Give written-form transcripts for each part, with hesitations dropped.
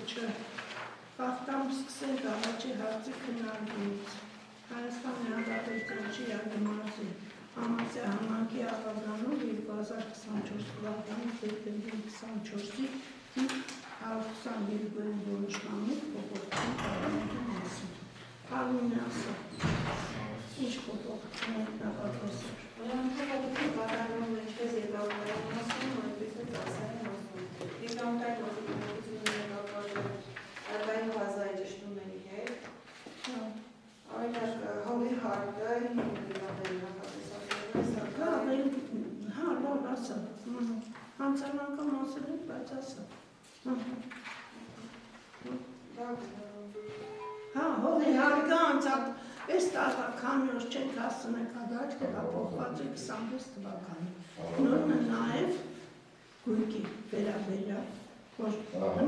չէ։ Հաղթամ սկսենք առաջի հարցի քննարկումից։ Հայաստանի Հանրապետության Շիրակի մարզի Համասի համայնքի աղավնանում 2024 թվականի դեկտեմբերի 24-ի 122-ին որոշմամբ փոփոխություն կատարելու մասին։ Արմինե ասա, ինչ փոփոխություն է նախատեսել։ Փոփոխություն կատարվում է ինչպես եկամուտային մասին, այնպես էլ ծախսային մասին։ Եկամուտային մասնագիտությունները կապված արբային բազայի ճշտումների հետ։ Օրինակ, հողի հարկը 5 միլիոնների նախատեսել է, հա, լավ ասա, անցյալ անգամ ասել ենք, բայց ասա։ Հա, հողի հարկը անցյալ, այս տարվա քանի օր չենք հասցնենք հադարկ, տեղափոխված է 26 թվականի։ Նորն է նաև գույքի վերաբերյալ, որ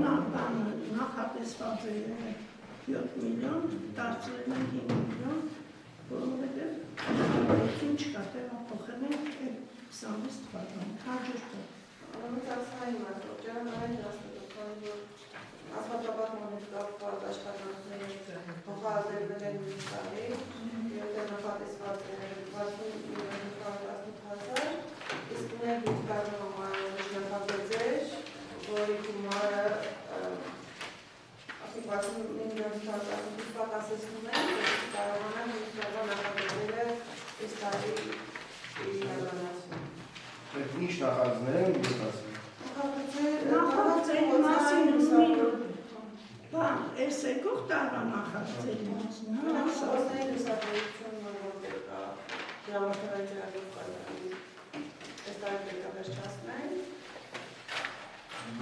նախատեսված է 7 միլիոն, դարձրել են 5 միլիոն, որովհետև ինչ կա տեղափոխել են 26 թվականի, հաջորդ է։ Ծախսային մասնագիտության այն դասավորական, որ ասֆալտաբանման հետ կապված աշխատանքները փոխադրվել են մյուս տարի, եւ նախատեսված է 60,518,000, իսկ ունենք դիտարկման նախագծեր, որի գումարը 60,518,000 պատասխանում է, կարողանան մյուս տարվա նախագծերը այս տարի իրականացնել։ Ինչ նախագծներ են ասում։ Նախագծերի մասին բան, այս եկող տարվա նախագծերի մասին, հա, Խոսքների լուսավորությունը որտեղ կա դրամաշնորհային ծրագրով կատարելու այս տարի վերջացնել։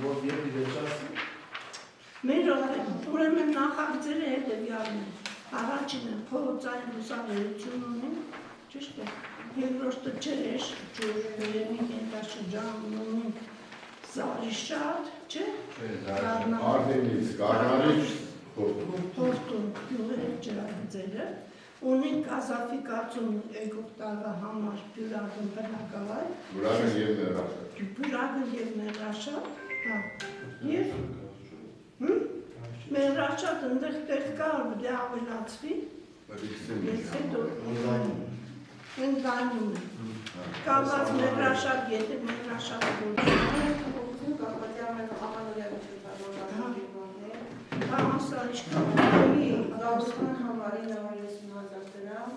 Որ երբ վերջացնի։ Մեր ուրեմն նախագծերը հետևյալն են, առաջինը փողոցային լուսավորություն ունեն, ճիշտ է, երկրորդը ջրեր, ջուր, վերևի կենտրաշրջան ունենք Զարիշատ, չէ՞։ Արդենից, Գարնանից, Հորտում, յուղեր ջրագծերը, ունենք գազաֆիկացում եկող տարվա համար բյուրագն բնակավայր, բյուրագն և մեղրաշատ, և մեղրաշատ ընդեղ տեղ կա, դե ավելացվի, ես հետո ընդանում է, կավված մեղրաշատ, եթե մեղրաշատ Փոփոխություն կապված է ամեն ամանորյա հա, ասա ինչքան Զավուսման համարի 950,000 դրամ,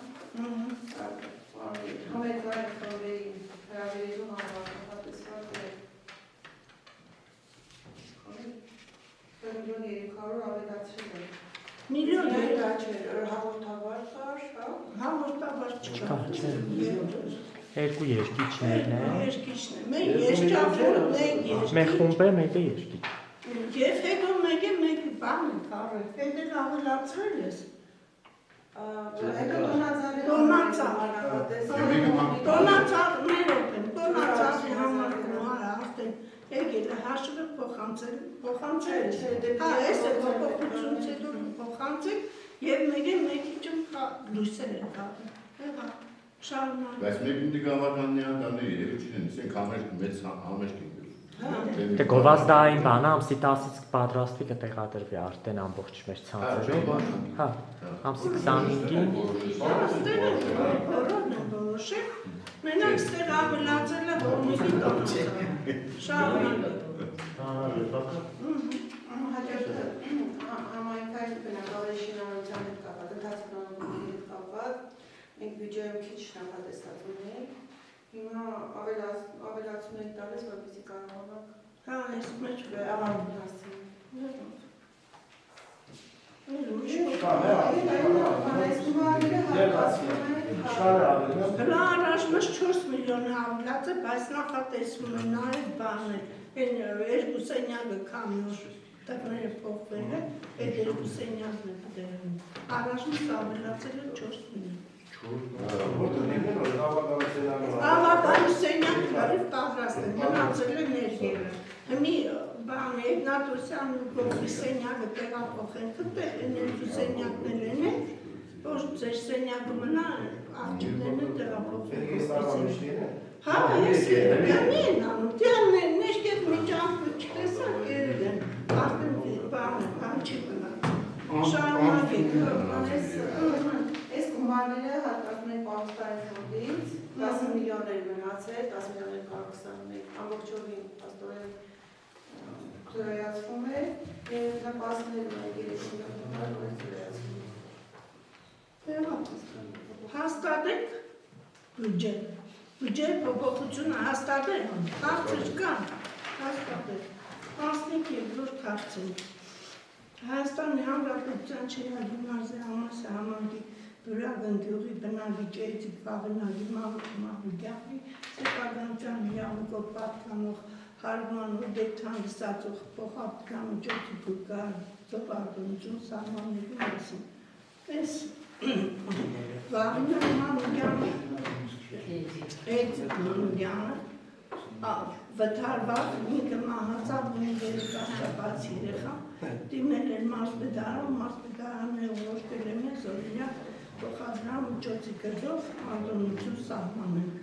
համերգային խմբերի հրավերելու համար նախատեսված է 1,300,000 ավելացրել է։ միլիոն դա չէ, հաղորդավար կար, հա։ Հաղորդավար չկա։ Երկու երկիչներն են։ Երկիչն է, մեր երկավորը մեկ երկիչ։ Մեր խումբը մեկը երկիչ։ Եվ հետո մեկ բան է կարել, հետ էլ ավելացրել ես։ Հետո տոնացարներ համար գումարը արդեն եկել է հաշվը փոխանցել ես։ Հա, ես է փոփոխությունից հետո փոխանցել և մեկիչում լույսեր են կարել։ Շարունակ։ Բայց մեկին դիգավականնի անդամների երեչին են, սենք մեծ համեշտ են Դե գովազդային բանը ամսի 10-ից կպատրաստվի կտեղադրվի արդեն ամբողջ մեր ցանցերում։ Հա, ամսի 25-ին։ Որոնն է որոշել, մենակ ստեղ ավելացել է հորմիկի տանցը։ Շարունակ։ Հաջորդը համայնքային բնակավայրի շինարարության հետ կապված, ընթացքնորոշումների հետ կապված, մենք բյուջեում քիչ նախատեսած ունենք, հիմա ավելացում ենք տալիս, որպեսզի կարողանանք Հա, ես մեջ ավարտել հասցնել։ Դրա առաջնաշ 4 միլիոն ավելաց է, բայց նախատեսվում է նաև բաներ, երկու սենյակը քամյուր տղները փոխվել է, այդ երկու սենյակն է դերում, առաջնաշ ավելացել է 4 միլիոն։ Ավականի սենյակը բարիվ պատրաստ է, մնացել է ներգերը, հմի բան Եգնատոսյան ու գողի սենյակը տեղափոխենք, այդտեղ երկու սենյակներ են, որ ձեր սենյակը մնա աղջիկներն են տեղափոխել։ Հա, ես մի են անում, ներկետ միջանքը չտեսակ երել են, արդեն բան չի մնացել։ Շարունակեք։ Այս գումարները հատկացնում ենք պարուսկային ֆոնդից, 10 միլիոններ մնացել, 10 միլիոններ կարող 21, ամբողջովին աստորեն ծրայացվում է, և նպաստներում է 3 միլիոն դոլար, որ ծրայացվում է։ Հաստատեք բյուջե։ Բյուջեի փոփոխությունը հաստատեք, հարցեր կան, հաստատեք։ Անցնենք երկրորդ հարցին։ Հայաստանի Հանրապետության Չերագիմնազիա համասը համանքի Բյուրագն գյուղի բնագիճ վաղնագի Մահուդյանի սեփականության իրավունքով պատկանող հարման ու դեթանստացող փոխհատկանմիջոցի զորագրություն սահմանների մասին։ Այս Վաղնագի Մահուդյանը վթարված ինքը մահացավ ու երեկաշապած երեխա դիմել էր մարզպետարանը որոշել է մեզ օրինակ փոխադրման միջոցի գծով անդոնություն սահմանենք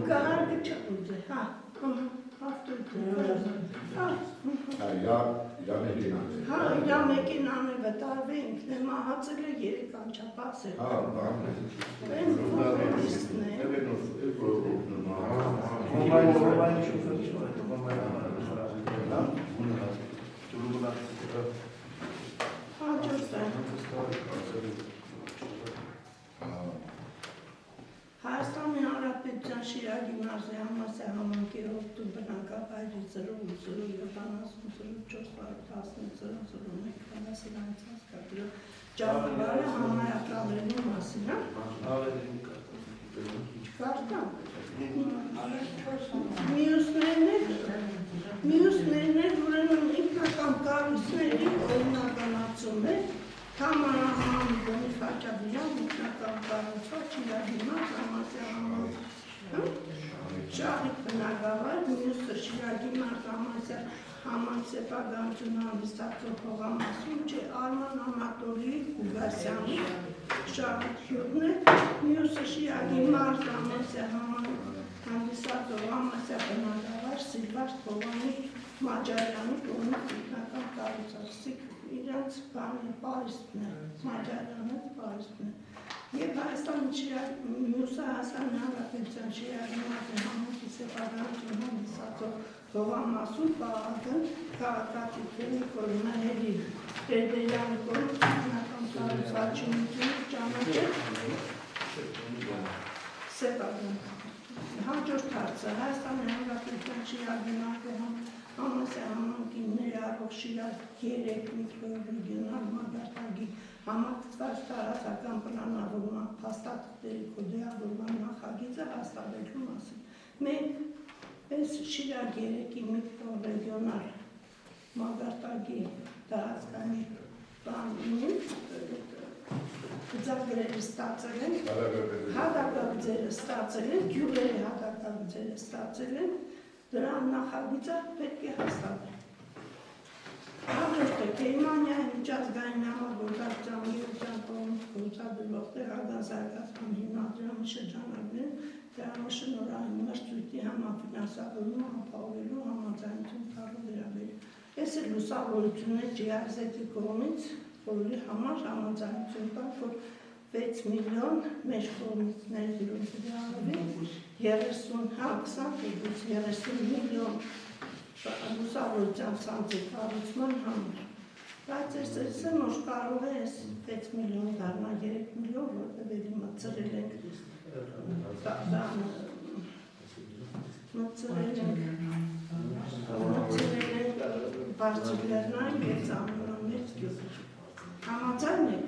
կարգը չուզե իրա մեքենան է վտարվել ինքն է մահացել է երեկանչապած է Հայաստանի Հանրապետության Շիրագիմնազիա համասյա համանքի հովտու բնակավայրի 08074101001 ճանապարհը համայնքավորելու մասին, Մյուսներն էլ ուրեմն ինքնական կառույցների օրինականացում է Թամանահան Բոնիֆաչյանը ինքնական կառուցված Շիրագիմնազ համասյա համանք Շահիկ բնակավայր, մյուսը Շիրագիմնազ համասյա համանք սեփականություն հանդիսացող հողամասում չէ Արման Անատոլիի Ուգասյանի Շահիկ գյուղն է, մյուսը Շիրագիմնազ համասյա համանք հանդիսացող համասյա բնակավայր Սիլվար Թովանի Մաջարյանի կողմից ինքնական կառուցվածք իրանց բանը պարիսպն է, Մաջարյանը պարիսպն է։ Եվ Հայաստանի մյուսը Հայաստանի Հանրապետության Շիրագիմնազիա համանքի սեփականություն հանդիսացող հողամասում պահակն քաղաքացիների կողմերի Տերբերյանի կողմից ինքնական կառուցվածքությունը ճանաչել սեփական։ Հաջորդ հարցը Հայաստանի Հանրապետության Շիրագիմնազիա համասյա համանքի ներառող Շիրակ 3 միկրոռեգիոնալ մակարդակի համակցված տարածական պլանավորման փաստաթղթերի կոդավորման նախագիծը հաստատելու մասին։ Մենք այս Շիրակ 3-ի միկրոռեգիոնալ մակարդակի տարածքային պլանին ձեռքերը ստացել են, հատակագծերը ստացել են, գյուղերի հատակագծերը ստացել են, դրա նախագիծը պետք է հաստատել։ Հաջորդը Գերմանիայի միջազգային համագործակցության միության կողմից գործադրվող տեղական զարգացման հիմնադրամի շրջանակներում դրամաշնորհային մրցույթի համաֆինանսավորումը ապահովելու համաձայնություն տալու վերաբերյալ։ Այս է լուսավորությունը GIZ-ի կողմից, որի համար համաձայնություն տալ, որ 6 միլիոն մեր կողմից ներդրումների 30 միլիոն լուսավորության ցանցի կառուցման համար։ Բայց ես ասեմ, որ կարող է 6 միլիոն դառնա 3 միլիոն, որտեղ էլի մտցրել ենք բարձրլեռնային և ծանրամերձ գյուղ։ Համաձայն եք։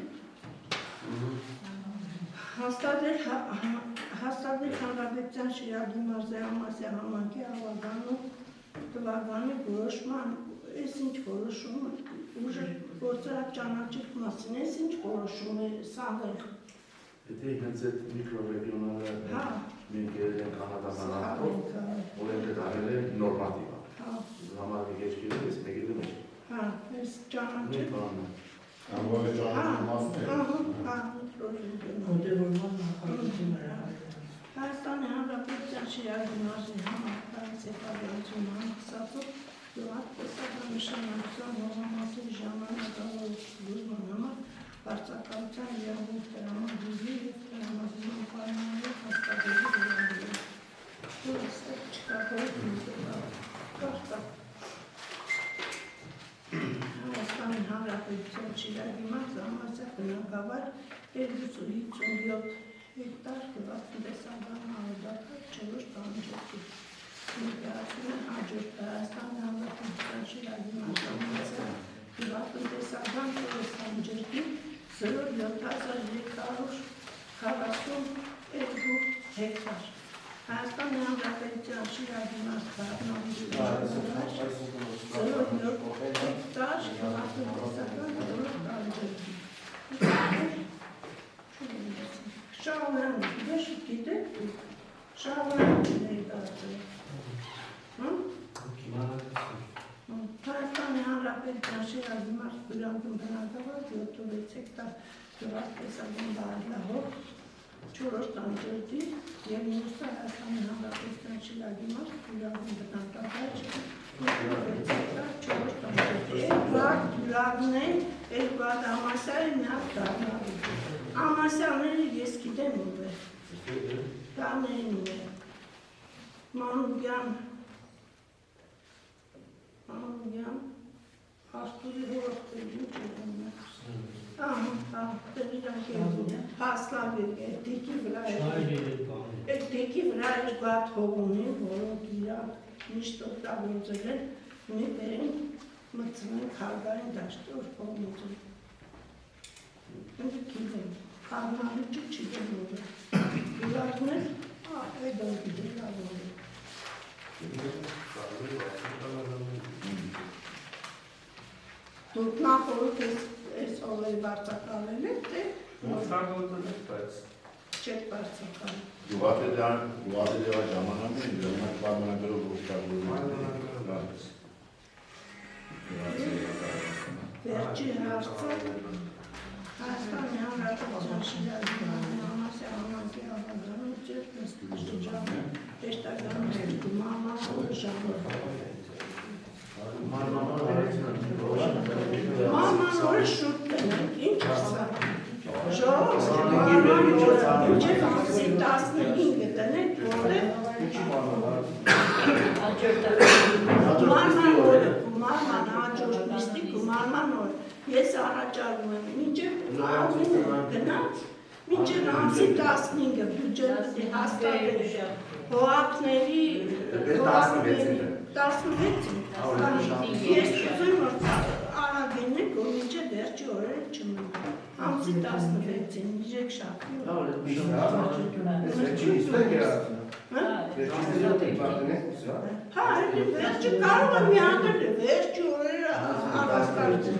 Հաստատել Հանրապետության Շիրագիմնազիա համասյա համանքի ավագանու թվականի որոշման, այս ինչ որոշում ուժը գործարակ ճանաչել մասին, այս ինչ որոշում է սաղել։ Եթե հենց այդ միկրոռեգիոնալը մենք երեն կանադաբանատով, որ ենք դարել է նորմատիվա։ Համարվի գեչքերը ես մեկիլը մեջ։ Այս ճանաչել։ Ամբողջ ճանաչում մասն է։ Հայաստանի Հանրապետության Շիրակի մարզի համապարծեփարություն համակցածով գյուղատնտեսական նշանակության հողամասի ժամանակավորման համար վարձակալության իրավունք տրամադրելու և տրամադրման պայմանների հաստատելու վերաբերյալ։ Հայաստանի Հանրապետության Շիրակի մարզը համարձակ բնակավար 257 հեկտար գյուղատնտեսական արժեքավոր 4 տանջոկի։ Ներկայացնում են հաջորդ Հայաստանի Հանրապետության Շիրակի մարզի գյուղատնտեսական 4 տանջոկի 07342 հեկտար։ Հայաստանի Հանրապետության Շիրակի մարզի հեկտար գյուղատնտեսական 4 տանջոկի։ Շահորյանը, դες գիտեք դուք, Շահորյանը ներկայացել։ Հայաստանի Հանրապետության Շիրակի մարզի բյուրանքում բնակավար 706 հեկտար գյուղատնտեսական բաժնահող 4 տանջոկի և մյուսը Հայաստանի Հանրապետության Շիրակի մարզի բյուրանքում բնակավար 706 հեկտար 4 տանջոկի։ Երկու բյուրանքն են, երկու Ամասյանը միակ դառնալու։ Ամասյանները ես գիտեմ ով է, Կանեին է, Մանուկյան, Աստուրի հորոքտերի ճեղում է, Հասլավի է, դիքի վրա էր գատ հողունի, որոնք իրակ միշտ օգտագործել են, մի բերեն մտցնեն խարգային դաշտի որ հողունի։ Ինքը գիտեմ, խաղնալի չգիտեմ ով է, իրակն էլ, այդ ով գիտեմ լավոր է։ Դուք նախորդ ես ով վարձակալել եք, թե չեք վարձակալել։ Գյուղատնտեսական ժամանակը դրանք պայմանագրով Վերջի հարցը Հայաստանի Հանրապետության Շիրակի մարզի Ամասյան համայնքի ավանդանում Ճերկնս շրջանում հեշտագանների գումարման ժամանակ։ Մանման օրը շուտ տնենք, ինչ ասա։ Ժողովուրդ, մանման օրը մինչև ամսի 15-ը տնենք, որտեղ մանման օրը, մանման հաջորդ նիստի գումարման օրը ես առաջարկում եմ մինչև ամսի գնաց, մինչև ամսի 15-ը բյուջետ հաստատել հողակների 16-ին ես ուզում որ արագեն եք, որ մինչև վերջի օրերը չմնա ամսի 16-ին, իրեք շակի Հա, վերջը կարող է մի անդր վերջի օրերը առաստարություն